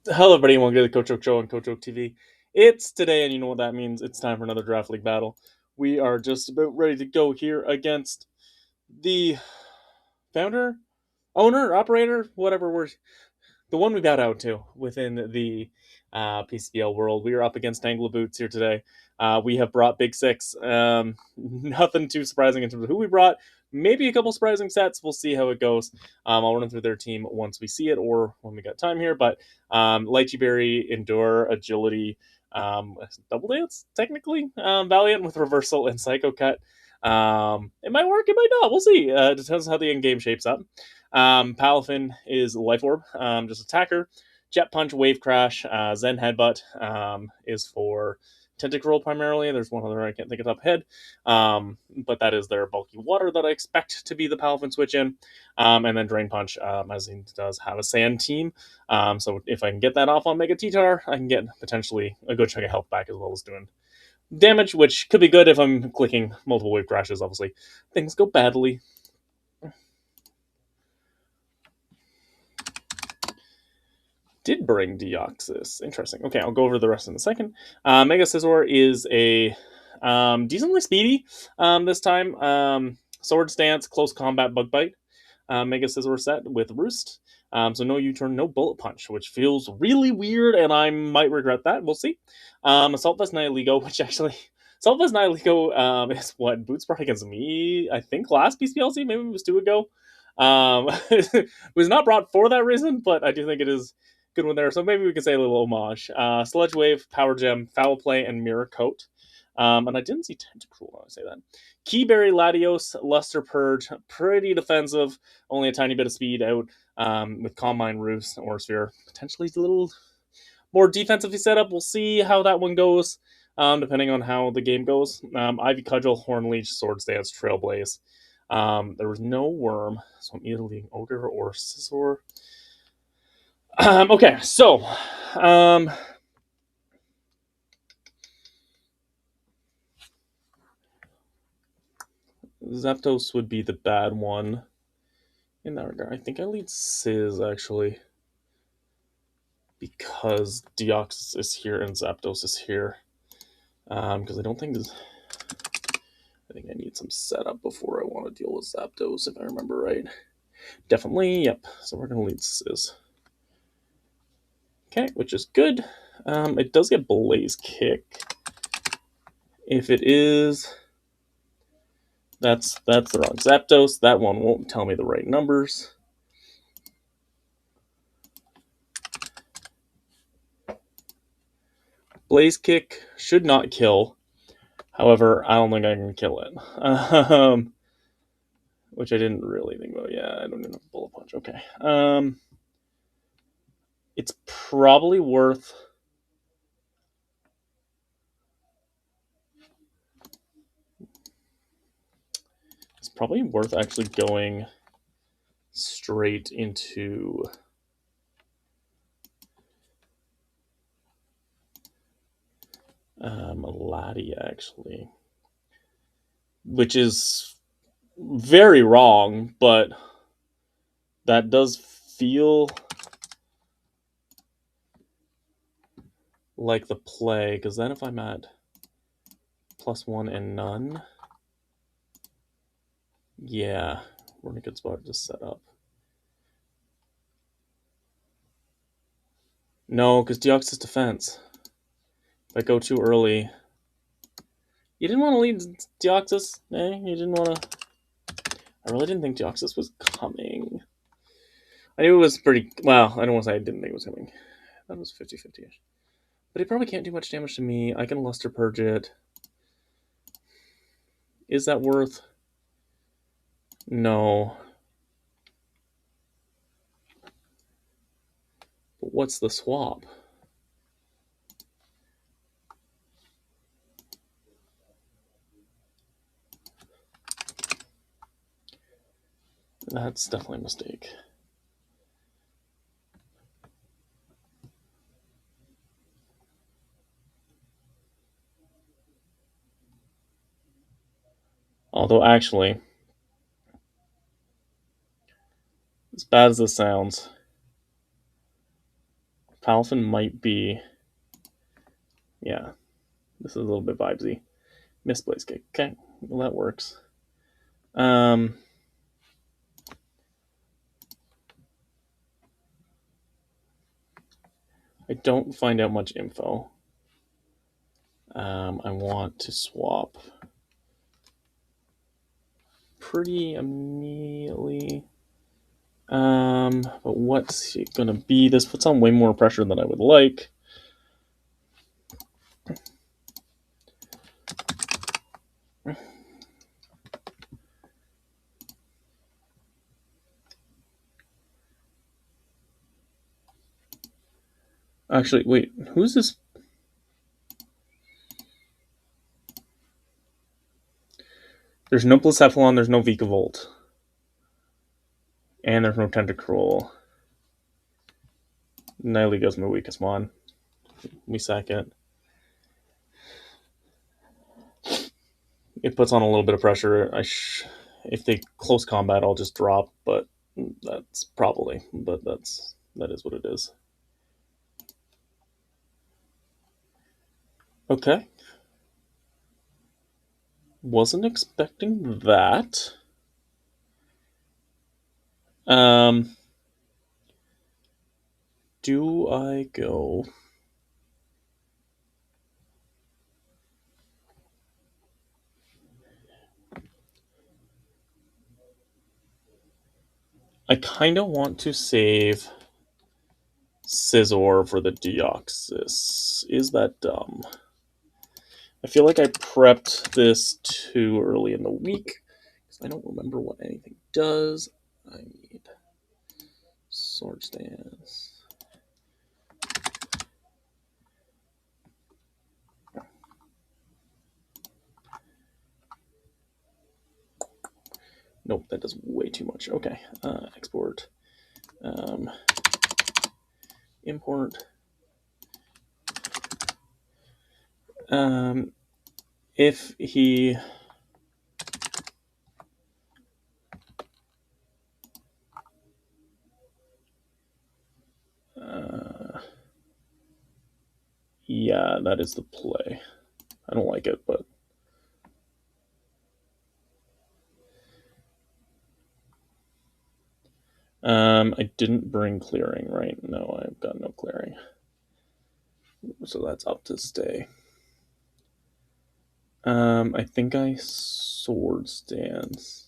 Hello, everybody, and welcome to the Coach Oak Show on Coach Oak TV. It's today, and you know what that means. It's time for another Draft League battle. We are just about ready to go here against the founder, owner, operator, whatever we're the one we bowed out to within the PCBL world. We are up against TangelaBoots here today. We have brought Big Six. Nothing too surprising in terms of who we brought. Maybe a couple surprising sets. We'll see how it goes. I'll run through their team once we see it or when we got time here. But Lychee Berry, Endure, Agility, Double Dance, technically. Valiant with Reversal and Psycho Cut. It might work, it might not. We'll see. It depends on how the end game shapes up. Palafin is Life Orb, just attacker. Jet Punch, Wave Crash, Zen Headbutt is for Tentacruel primarily. There's one other I can't think of top of head, but that is their bulky water that I expect to be the Palafin switch in. And then Drain Punch, as he does have a sand team. So if I can get that off on Mega TTar, I can get potentially a good chunk of health back as well as doing damage, which could be good if I'm clicking multiple Wave Crashes, obviously. Things go badly. Did bring Deoxys. Interesting. Okay, I'll go over the rest in a second. Mega Scizor is a decently speedy this time. Sword Stance, Close Combat, Bug Bite. Mega Scizor set with Roost. So no U-turn, no Bullet Punch, which feels really weird, and I might regret that. We'll see. Assault Vest Nihilego, which actually... Assault Vest Nihilego is what Boots brought against me, I think, last PCBLC, maybe it was 2 ago. It was not brought for that reason, but I do think it is good one there. So maybe we could say a little homage. Sludge Wave, Power Gem, Foul Play, and Mirror Coat. And I didn't see Tentacruel when I say that. Keyberry, Latios, Luster Purge, pretty defensive, only a tiny bit of speed out with Combine, Roofs, or Sphere. Potentially a little more defensively set up. We'll see how that one goes, depending on how the game goes. Ivy Cudgel, Horn Leech, Sword Stance, Trailblaze. There was no Worm, so I'm either leading Ogre or Scizor. Okay, so Zapdos would be the bad one in that regard. I think I lead Sizz actually because Deoxys is here and Zapdos is here. Because I don't think I think I need some setup before I want to deal with Zapdos, if I remember right. Definitely, yep. So we're gonna lead Sizz. Okay, which is good. It does get Blaze Kick. If it is, that's the wrong Zapdos. That one won't tell me the right numbers. Blaze Kick should not kill. However, I don't think I can kill it. Which I didn't really think about. Yeah, I don't even have a Bullet Punch. Okay. It's probably worth... It's probably worth actually going straight into... Laddie, actually. Which is very wrong, but that does feel like the play, because then if I'm at +1 and none, yeah, we're in a good spot to set up. No, because Deoxys defense. If I go too early... You didn't want to lead Deoxys? Eh? You didn't want to... I really didn't think Deoxys was coming. I knew it was pretty... Well, I don't want to say I didn't think it was coming. That was 50-50-ish. But he probably can't do much damage to me. I can Luster Purge it. Is that worth... No. But what's the swap? That's definitely a mistake. Although, actually, as bad as this sounds, Palafin might be... Yeah, this is a little bit vibesy. Misplaced kick. Okay, well that works. I don't find out much info. I want to swap pretty immediately. But what's it gonna be? This puts on way more pressure than I would like. Actually, wait, who's this? There's no Blacephalon, there's no Vikavolt. And there's no Tentacruel. Nihiliga's my weakest mon. We sack it. It puts on a little bit of pressure. If they close combat, I'll just drop, but that's probably. But that is what it is. Okay. Wasn't expecting that. Do I go? I kind of want to save Scizor for the Deoxys. Is that dumb? I feel like I prepped this too early in the week because I don't remember what anything does. I need Sword Stance. Nope, that does way too much. Okay, export, import. If he yeah, that is the play. I don't like it, but I didn't bring clearing, right? No, I've got no clearing. So that's up to stay. I think I Sword Stance.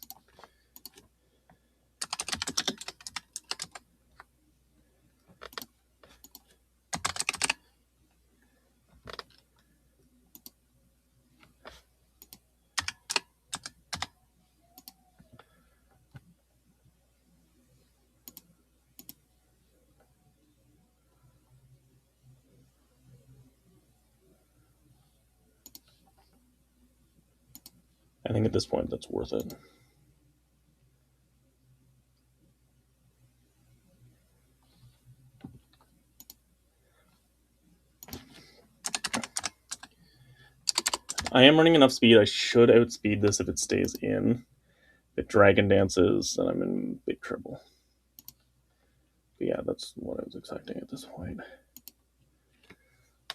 I think at this point that's worth it. I am running enough speed. I should outspeed this if it stays in. If it Dragon Dances, then I'm in big trouble. But yeah, that's what I was expecting at this point.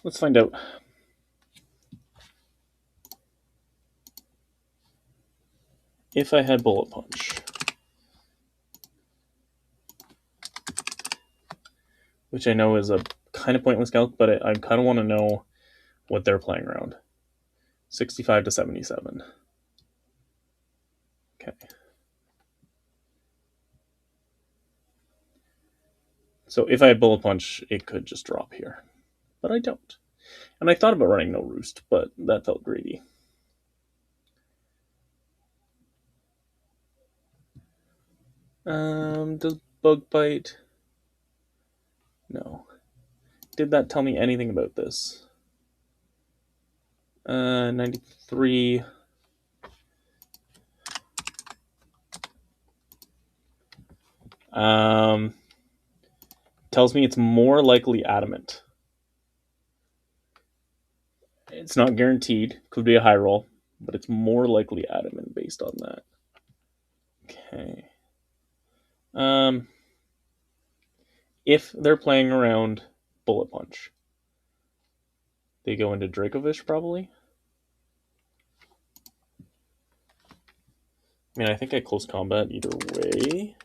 Let's find out. If I had Bullet Punch, which I know is a kind of pointless calc, but I kind of want to know what they're playing around. 65 to 77. Okay. So if I had Bullet Punch, it could just drop here. But I don't. And I thought about running No Roost, but that felt greedy. Does Bug Bite? No. Did that tell me anything about this? 93. Tells me it's more likely Adamant. It's not guaranteed. Could be a high roll, but it's more likely Adamant based on that. Okay. If they're playing around Bullet Punch. They go into Dracovish, probably. I mean, I think I close combat either way.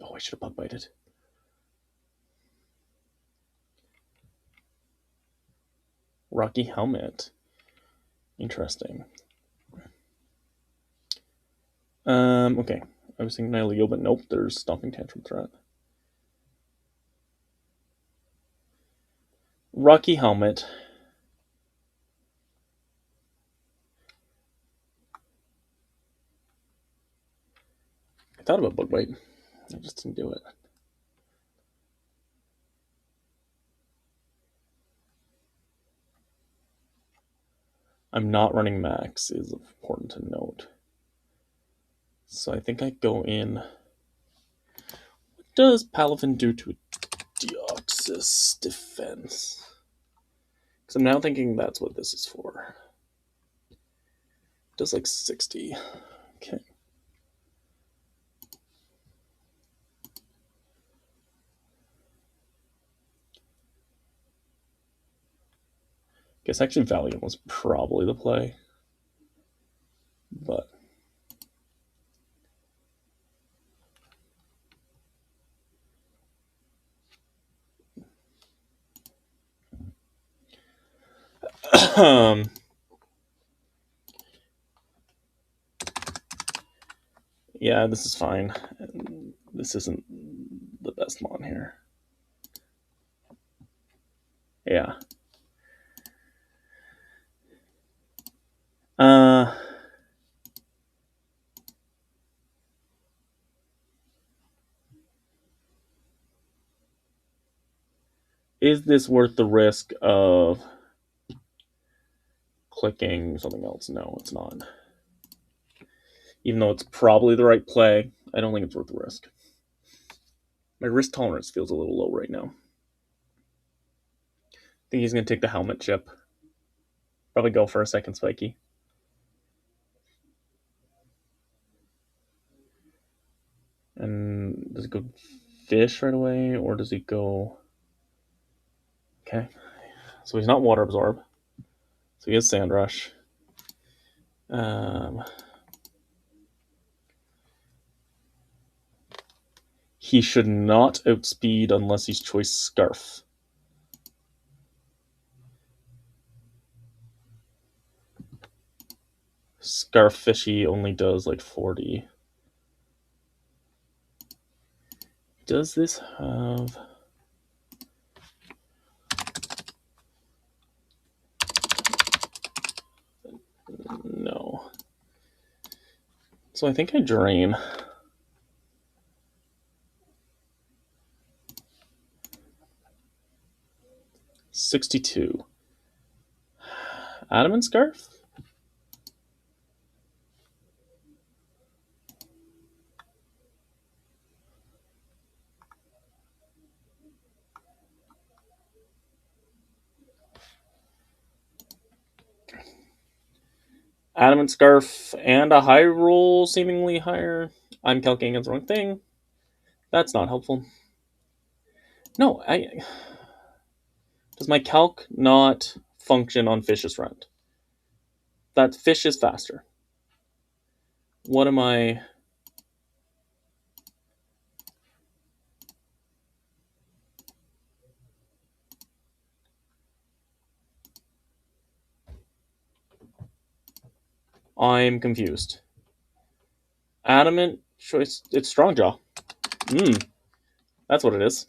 Oh, I should have bug bited. Rocky Helmet. Interesting. Okay. I was thinking Nihilio, but nope, there's Stomping Tantrum threat. Rocky Helmet. I thought about Bug Bite. I just didn't do it. I'm not running Max, is important to note. So I think I go in. What does Palafin do to Deoxys defense? Because I'm now thinking that's what this is for. It does like 60. Okay. Guess actually Valiant was probably the play. But yeah, this is fine. This isn't the best mon here. Yeah. Is this worth the risk of clicking something else? No, it's not. Even though it's probably the right play, I don't think it's worth the risk. My risk tolerance feels a little low right now. I think he's going to take the helmet chip. Probably go for a second spiky. And does he go fish right away, or does he go... Okay. So he's not water absorb. So he has sand rush. He should not outspeed unless he's choice Scarf. Scarf Fishy only does like 40. Does this have... No. So I think I drain. $62. Adamant Scarf? Adamant Scarf and a high roll, seemingly higher. I'm calculating against the wrong thing. That's not helpful. No, does my calc not function on Fish's friend? That Fish is faster. What am I... I'm confused. Adamant choice... It's Strong Jaw. That's what it is.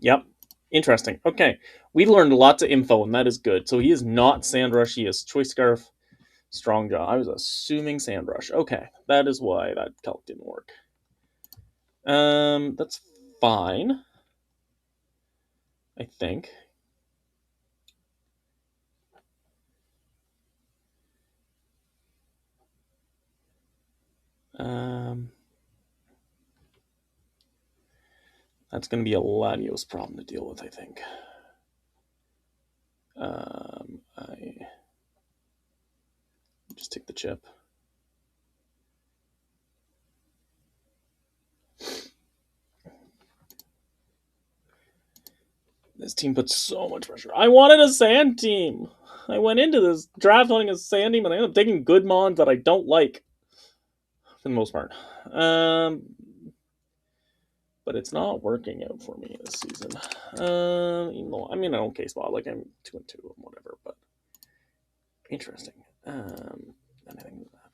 Yep. Interesting. Okay. We learned lots of info, and that is good. So he is not Sandrush. He is Choice Scarf, Strong Jaw. I was assuming Sandrush. Okay. That is why that calc didn't work. That's fine. I think. That's going to be a Latios problem to deal with, I think. Just take the chip. This team puts so much pressure. I wanted a sand team. I went into this draft wanting a sand team, and I ended up taking good mons that I don't like, for the most part. But it's not working out for me this season. Even though I'm in an okay spot, like I'm 2-2 and whatever, but interesting. Anything that,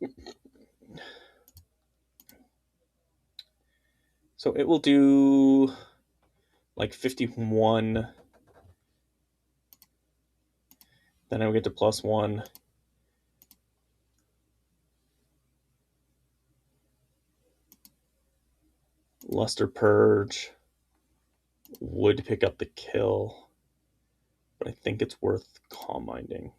man. So it will do like 51. Then I will get to +1. Luster Purge would pick up the kill, but I think it's worth calm-minding.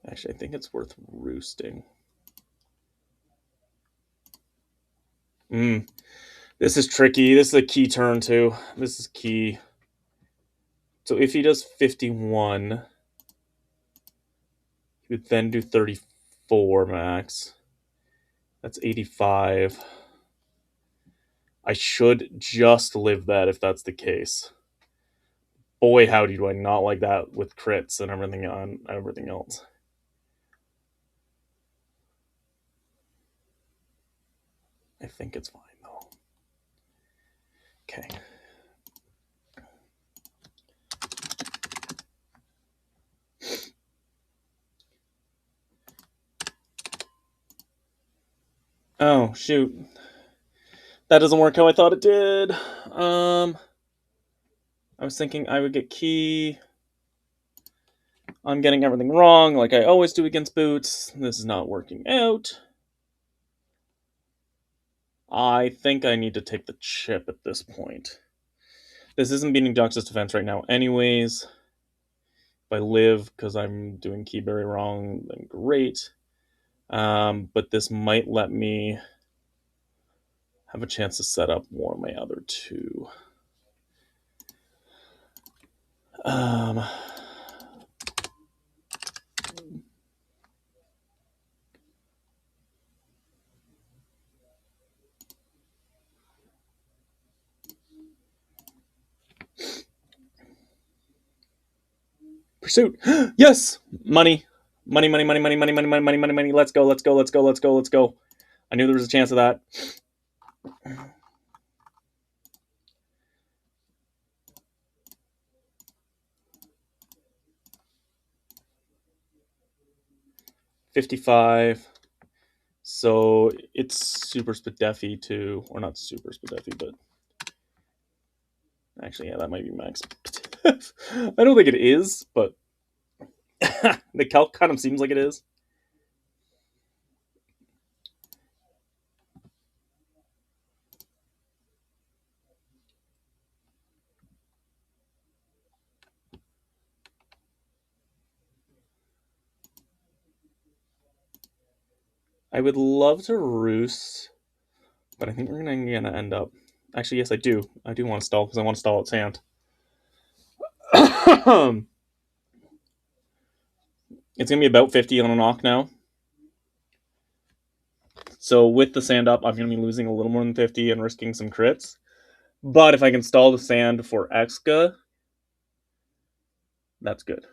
Actually, I think it's worth roosting. This is tricky. This is a key turn, too. This is key. So if he does 51, he would then do 34 max. That's 85. I should just live that if that's the case. Boy, howdy, do I not like that with crits and everything on everything else. I think it's fine, though. Okay. Oh, shoot. That doesn't work how I thought it did. I was thinking I would get key. I'm getting everything wrong, like I always do against boots. This is not working out. I think I need to take the chip at this point. This isn't beating Dox's defense right now anyways. If I live because I'm doing Keyberry wrong, then great. But this might let me have a chance to set up more of my other two. Pursuit. Yes! Money. Money, money, money, money, money, money, money, money, money, money. Let's go, let's go, let's go, let's go, let's go. I knew there was a chance of that. $55. So it's super Spadeffi too. Or not super Spadeffi, but actually, yeah, that might be max. I don't think it is, but the calc kind of seems like it is. I would love to roost, but I think we're gonna end up. Actually, yes, I do. I do want to stall because I want to stall at sand. It's gonna be about 50 on a knock now. So with the sand up, I'm gonna be losing a little more than 50 and risking some crits. But if I can stall the sand for Exca, that's good.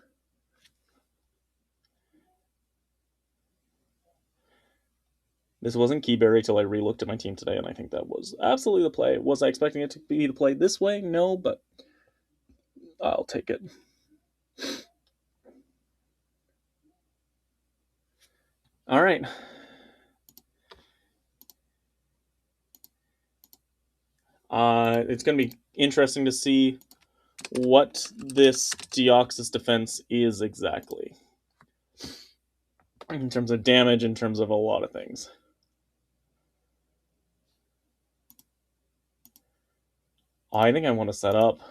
This wasn't Keyberry till I re-looked at my team today, and I think that was absolutely the play. Was I expecting it to be the play this way? No, but I'll take it. All right. It's going to be interesting to see what this Deoxys defense is exactly. In terms of damage, in terms of a lot of things. I think I want to set up.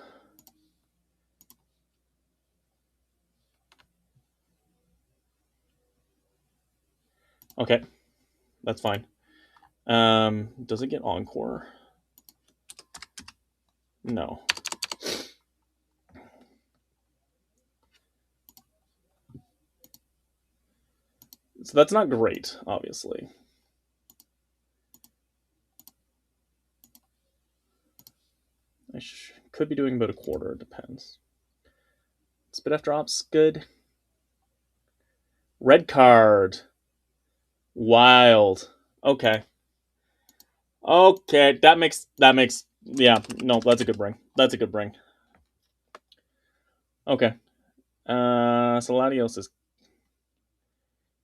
Okay, that's fine. Does it get Encore? No. So that's not great, obviously. I could be doing about a quarter, it depends. Spit after ops, good. Red card. Wild. Okay. Okay, that makes yeah, no, that's a good bring. That's a good bring. Okay. So Latios is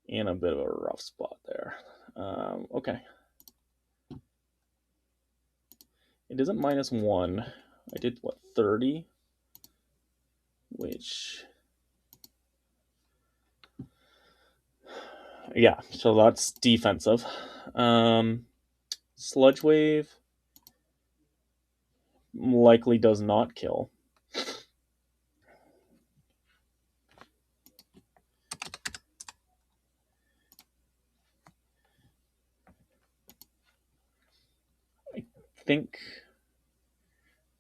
in a bit of a rough spot there. Okay. It isn't -1. I did what, 30? Which, yeah, so that's defensive. Sludge Wave likely does not kill. I think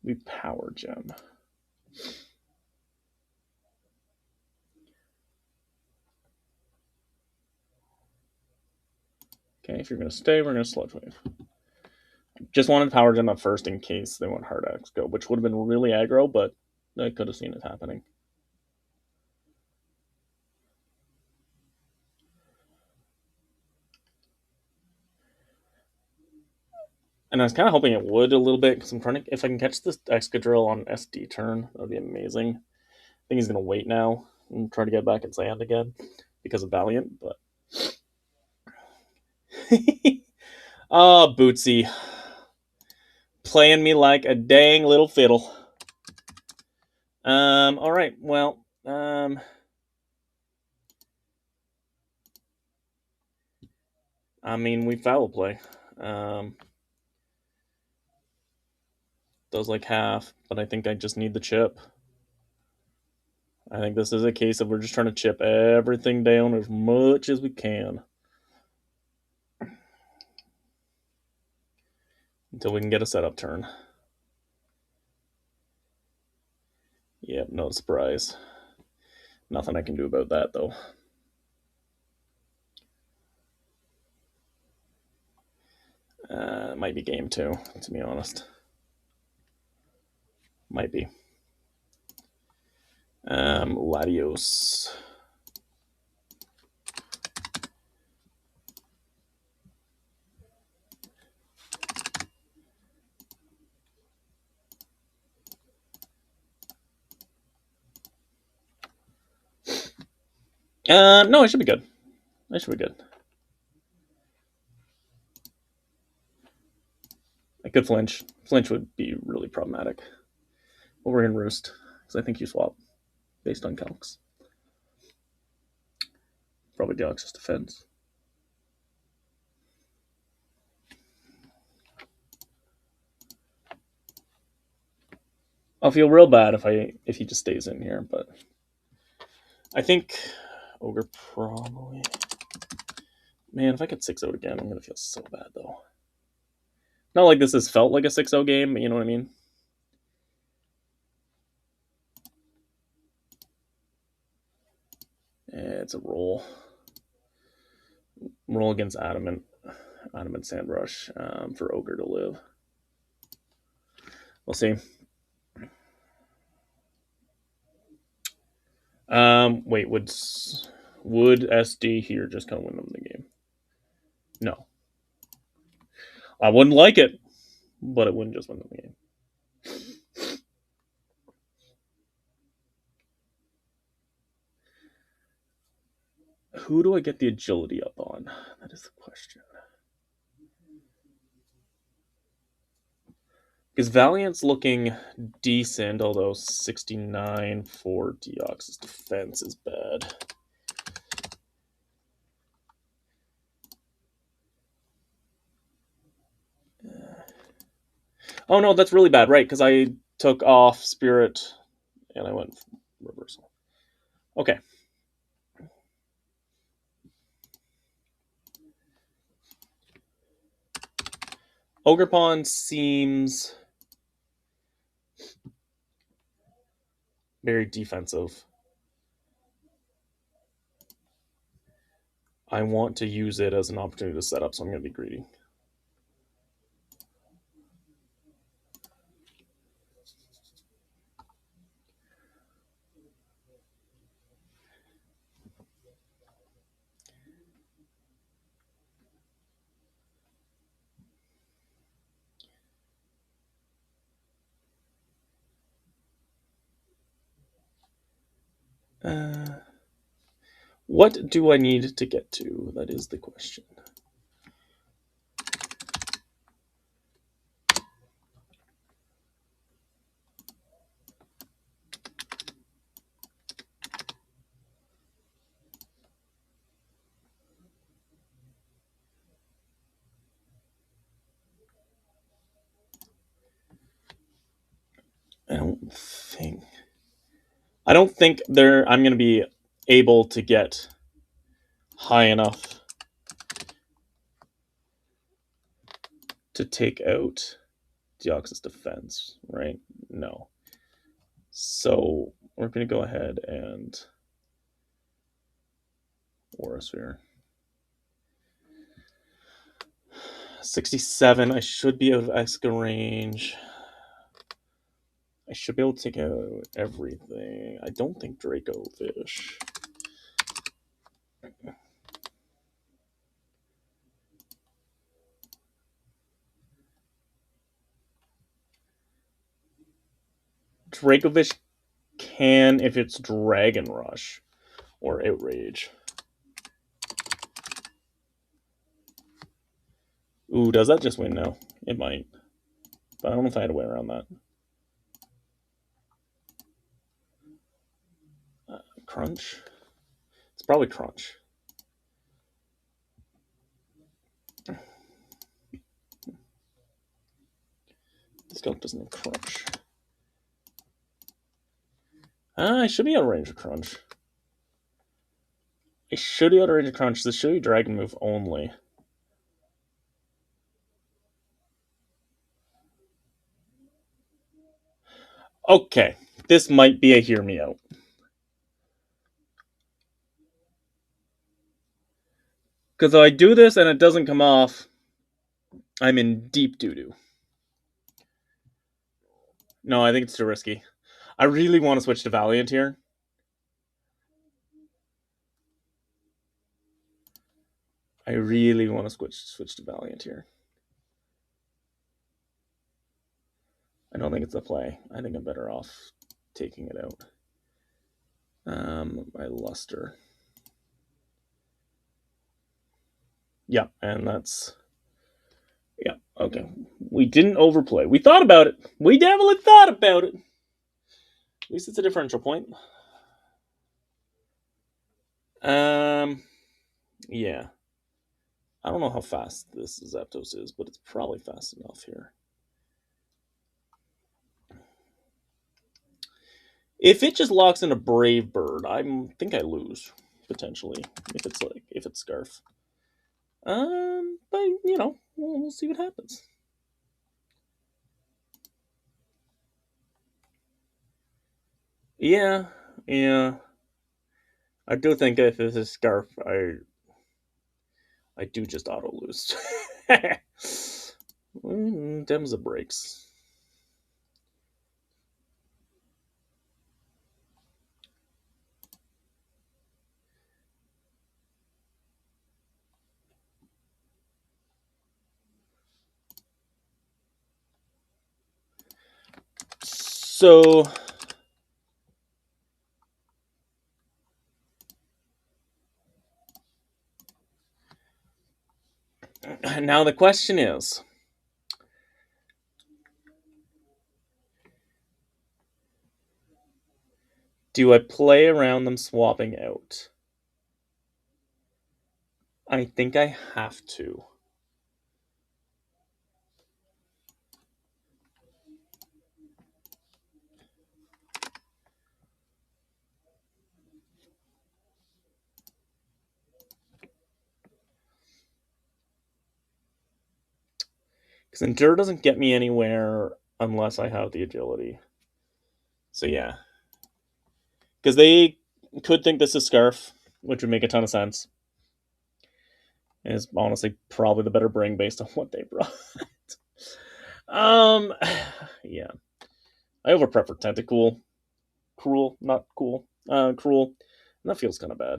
we Power Gem. Okay, if you're going to stay, we're going to Sludge Wave. Just wanted Power Gem up first in case they want Hard Axe go, which would have been really aggro, but I could have seen it happening. And I was kind of hoping it would a little bit, because I'm trying to, if I can catch this Excadrill on SD turn, that would be amazing. I think he's going to wait now and try to get back in sand again because of Valiant, but. Oh, Bootsy. Playing me like a dang little fiddle. Alright, well, I mean, we foul play. Does like half, but I think I just need the chip. I think this is a case of we're just trying to chip everything down as much as we can until we can get a setup turn. Yep, no surprise. Nothing I can do about that, though. It might be game 2, to be honest. Might be. Latios. No, I should be good. I should be good. I could flinch. Flinch would be really problematic. But we're in Roost, because I think you swap based on calcs. Probably Deoxys Defense. I'll feel real bad if he just stays in here, but I think Ogre probably. Man, if I get 6-0 again, I'm gonna feel so bad though. Not like this has felt like a 6-0 game, but you know what I mean? It's a roll. Roll against Adamant Sandrush for Ogre to live. We'll see. Wait, would SD here just kind of win them the game? No. I wouldn't like it, but it wouldn't just win them the game. Who do I get the agility up on? That is the question. Because Valiant's looking decent, although 69 for Deoxys defense is bad. Oh no, that's really bad, right? Because I took off Spirit and I went reversal. Okay. Ogerpon seems very defensive. I want to use it as an opportunity to set up, so I'm going to be greedy. What do I need to get to? That is the question. I don't think I'm going to be able to get high enough to take out Deoxys defense, right? No. So we're going to go ahead and Aurasphere. 67. I should be out of Exca range. I should be able to take out everything. I don't think Draco Fish. Dracovish can if it's Dragon Rush or Outrage. Ooh, does that just win? No, it might. But I don't know if I had a way around that. Crunch? It's probably Crunch. This Gunk doesn't have Crunch. I should be out of range of Crunch. I should be out of range of Crunch. This should be Dragon move only. Okay, this might be a hear me out. Because if I do this and it doesn't come off, I'm in deep doo-doo. No, I think it's too risky. I really want to switch to Valiant here. I really want to switch to Valiant here. I don't think it's a play. I think I'm better off taking it out. My Luster. Yeah, and that's... Yeah, okay. We didn't overplay. We thought about it. We definitely thought about it. At least it's a differential point. Yeah. I don't know how fast this Zapdos is, but it's probably fast enough here. If it just locks in a Brave Bird, I think I lose potentially. If it's Scarf. But you know, we'll see what happens. Yeah. I do think if this is Scarf, I do just auto lose. Dems the breaks. So now the question is, do I play around them swapping out? I think I have to. Because Endure doesn't get me anywhere unless I have the agility. So yeah. Because they could think this is Scarf, which would make a ton of sense. And it's honestly probably the better bring based on what they brought. um, yeah, I over prefer Tentacool. Cruel, not cool. Cruel. And that feels kind of bad.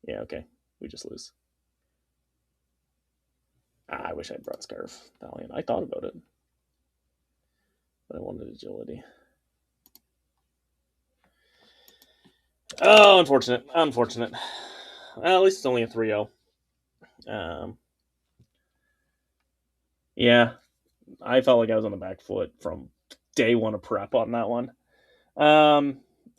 Yeah, okay. We just lose. I wish I had brought Scarf Valiant. I thought about it, but I wanted agility. Oh, unfortunate. Unfortunate. Well, at least it's only a 3-0. Yeah, I felt like I was on the back foot from day one of prep on that one. I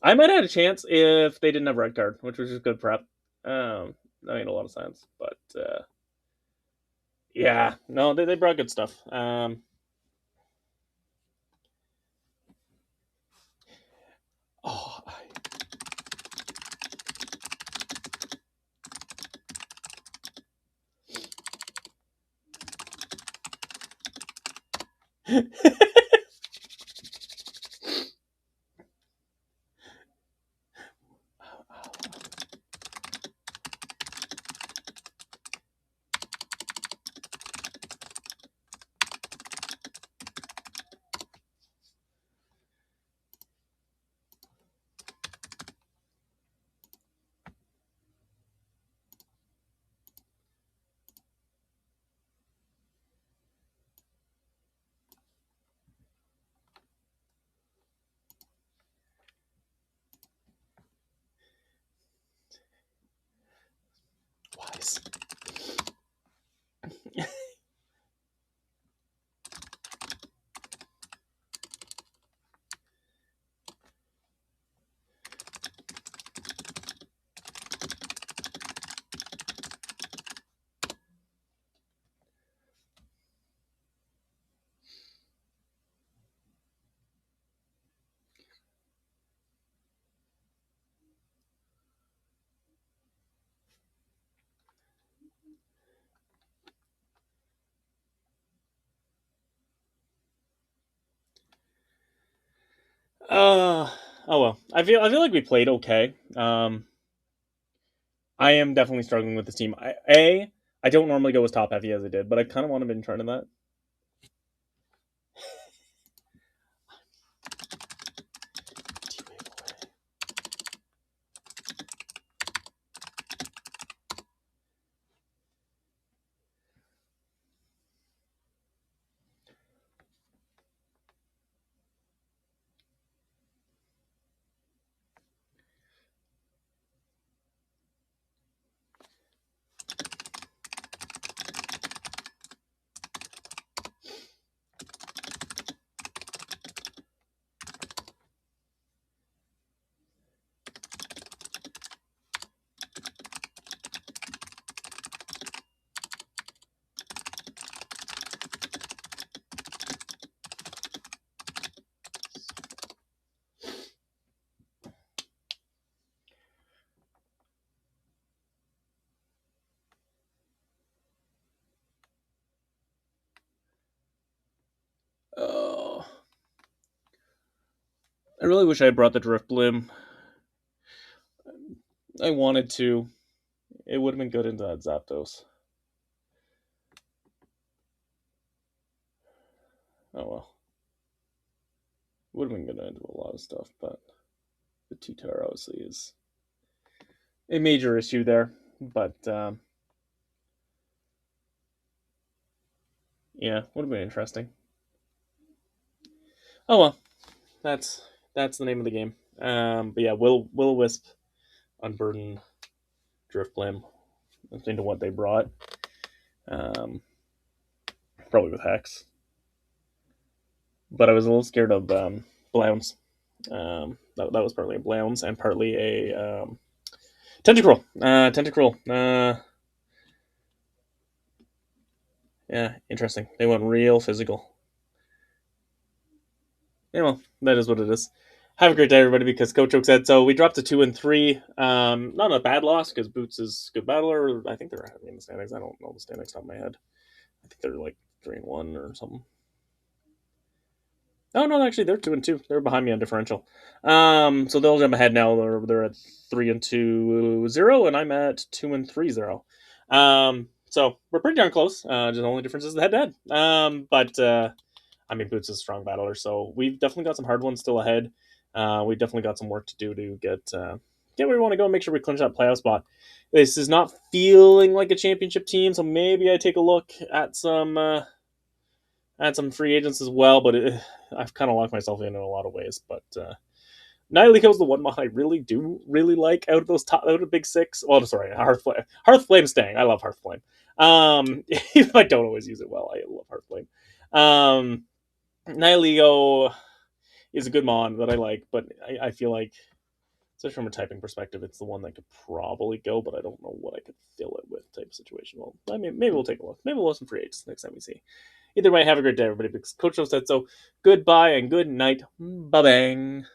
might have had a chance if they didn't have red card, which was just good prep. That made a lot of sense. But yeah, no, they brought good stuff. Oh, wise. Oh well. I feel like we played okay. I am definitely struggling with this team. I don't normally go as top heavy as I did, but I kind of want to been trying that. Oh, I really wish I had brought the Drift Blim. I wanted to. It would have been good into that Zapdos. Oh well. Would have been good into a lot of stuff, but the TTar obviously is a major issue there. But yeah, would have been interesting. Oh well, that's the name of the game. But yeah, Will Wisp unburden Drift Blim into what they brought. Um, Probably with Hex, but I was a little scared of Blounce. That was partly a Blounce and partly a Tentacruel. Yeah, interesting. They went real physical. Yeah, well, that is what it is. Have a great day, everybody, because Coach Oak said so. We dropped to 2-3. Not a bad loss because Boots is a good battler. I think they're ahead in the standings. I don't know the standings top of my head. I think they're like 3-1 or something. Oh no, actually they're 2-2. They're behind me on differential. So they'll jump ahead now. They're at 3-2-0, and I'm at 2-3-0. So we're pretty darn close. Just the only difference is the head to head. But I mean, Boots is a strong battler, so we've definitely got some hard ones still ahead. We definitely got some work to do to get where we want to go and make sure we clinch that playoff spot. This is not feeling like a championship team, so maybe I take a look at some free agents as well. But I've kind of locked myself in a lot of ways. But Nihilico's the one mod I really like out of those top out of big six. Well, sorry, Hearthflame. Hearthflame staying. I love Hearthflame. Even if I don't always use it well, I love Hearthflame. Nihilico is a good mod that I like, but I feel like, especially from a typing perspective, it's the one that could probably go, but I don't know what I could fill it with type of situation. Well, I mean, maybe we'll take a look. Maybe we'll have some free agents next time we see. Either way, have a great day, everybody. Because Coach Joe said so. Goodbye and good night. Bye bang.